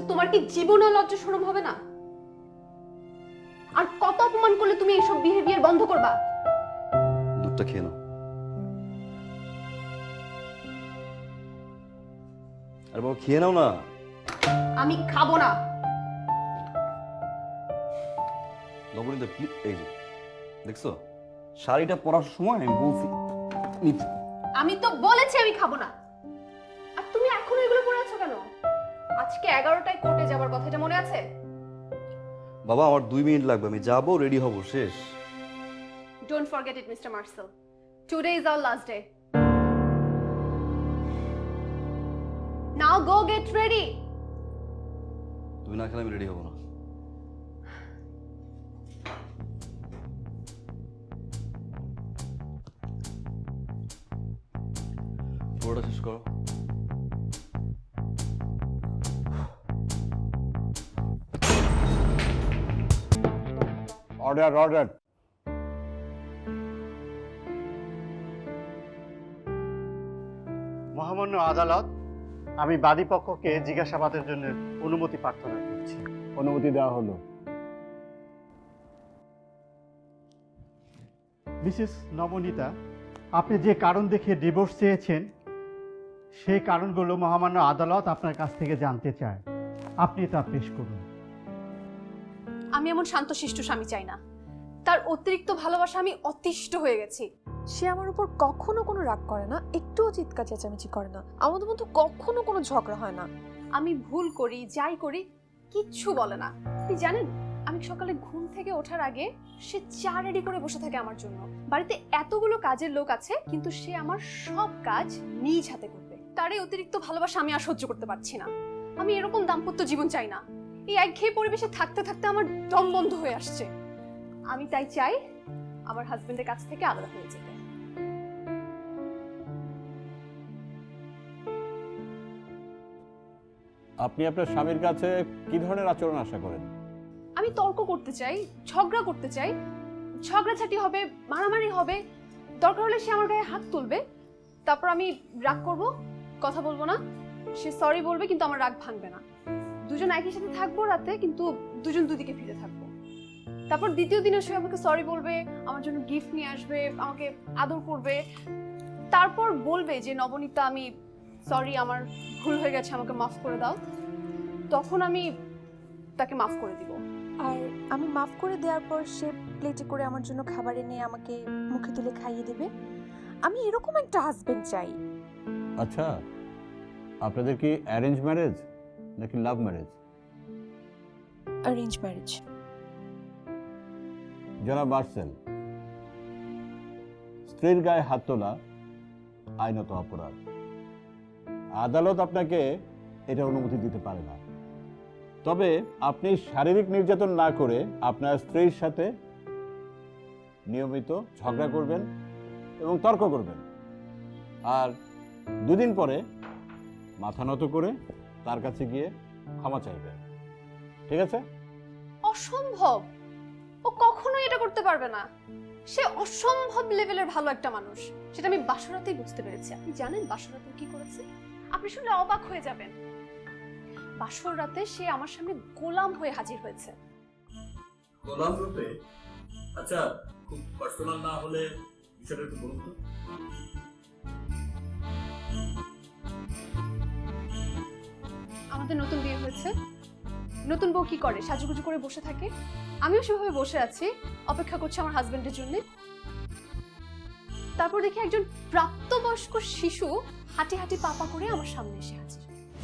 তোমার কি জীবনে লজ্জা শরম হবে না? আর কত অপমান করলে তুমি এইসব বিহেভিয়ার বন্ধ করবা? দুধটা খেয়ে নাও। আরে বাবা খেয়ে নাও না। আমি খাবো না। নবনীতা এই যে দেখছো শাড়িটা পরার সময় আমি বলছি নিতে। আমি তো বলেছি আমি খাবো না। আর তুমি এখনো এগুলো পরে আছো কেন? আজকে 11টায় কোর্টে যাবার কথা, এটা মনে আছে? বাবা আমার 2 মিনিট লাগবে, আমি যাবো রেডি হব শেষ। Don't forget it, Mr. Marcel. Today is our last day. Now go get ready. তুমি না খেলে আমি রেডি হব না। পুরোটা শেষ করো। Order order. মহামান্য আদালত, আমি বাদী পক্ষকে জিজ্ঞাসাবাদের জন্য অনুমতি প্রার্থনা করছি। অনুমতি দেওয়া হলো। মিসেস নবনীতা, আপনি যে কারণ দেখে ডিভোর্স চেয়েছেন সেই কারণগুলো মহামান্য আদালত আপনার কাছ থেকে জানতে চায়। আপনি তা পেশ করুন। আমি এমন শান্তশিষ্ট স্বামী চাই না। তার অতিরিক্ত ভালোবাসা আমি অতিষ্ঠ হয়ে গেছি। সে আমার উপর কখনো কোনো রাগ করে না, একটুও চিৎকার চেঁচামেচি করে না, আমাদের মধ্যে কখনো কোনো ঝগড়া হয় না। আমি ভুল করি, যাই করি, কিচ্ছু বলে না। আপনি জানেন, আমি সকালে ঘুম থেকে ওঠার আগে সে চা রেডি করে বসে থাকে আমার জন্য। বাড়িতে এতগুলো কাজের লোক আছে, কিন্তু সে আমার সব কাজ নিজ হাতে করবে। তার এই অতিরিক্ত ভালোবাসা আমি আর সহ্য করতে পারছি না। আমি এরকম দাম্পত্য জীবন চাই না। এই একঘেয়ে পরিবেশে থাকতে থাকতে আমার দম বন্ধ হয়ে আসছে। আমি তাই চাই আমার হাজবেন্ডের কাছ থেকে আলাদা হয়ে যেতে। আপনি আপনার স্বামীর কাছে কি ধরনের আচরণ আশা করেন? আমি তর্ক করতে চাই, ঝগড়া করতে চাই, ঝগড়াঝাটি হবে, মারামারি হবে, দরকার হলে সে আমার গায়ে হাত তুলবে, তারপর আমি রাগ করব, কথা বলবো না। সে সরি বলবে, কিন্তু আমার রাগ ভাঙবে না। দুজন একই সাথে থাকবো রাতে, কিন্তু দুজন দুদিকে ফিরে থাকবো। তারপর দ্বিতীয় দিনে সে আমাকে সরি বলবে, আমার জন্য গিফট নিয়ে আসবে, আমাকে আদর করবে, তারপর বলবে যে নবনীতা আমি সরি, আমার ভুল হয়ে গেছে, আমাকে মাফ করে দাও। তখন আমি তাকে মাফ করে দিব। আর আমি মাফ করে দেওয়ার পর সে প্লেটে করে আমার জন্য খাবার এনে আমাকে মুখে তুলে খাইয়ে দেবে। আমি এরকম একটা হাজবেন্ড চাই। আচ্ছা, আপনাদের কি অ্যারেঞ্জ ম্যারেজ নাকি লাভ ম্যারেজ? Arrange marriage. জনাব মার্সেল, স্ত্রীর গায়ে হাত তোলা আইনত অপরাধ। আদালত আপনাকে এটা অনুমতি দিতে পারে না। তবে আপনি শারীরিক নির্যাতন না করে আপনার স্ত্রীর সাথে নিয়মিত ঝগড়া করবেন এবং তর্ক করবেন, আর 2 দিন পরে মাথা নত করে তার কাছে গিয়ে ক্ষমা চাইবেন। ঠিক আছে? অসম্ভব, ও কখনোই এটা করতে পারবে না। সে অসম্ভব লেভেলের ভালো একটা মানুষ, সেটা আমি বাসরাতেই বুঝতে পেরেছি। আপনি জানেন বাসরাতে কি করেছে? আপনি শুনলে অবাক হয়ে যাবেন। বাসর রাতে সে আমার সামনে গোলাম হয়ে হাজির হয়েছে। গোলাম রূপে? আচ্ছা, খুব পার্সোনাল না হলে বিষয়টা একটু বলুন তো। আমাদের নতুন বিয়ে হয়েছে, নতুন বউ কি করে? সাজুগুজু করে বসে থাকে। আমিও সেভাবে বসে আছি, অপেক্ষা করছি আমার হাজবেন্ডের জন্য। তারপর দেখি একজন প্রাপ্তবয়স্ক শিশু হাঁটি হাঁটি পাপা করে আমার সামনে এসে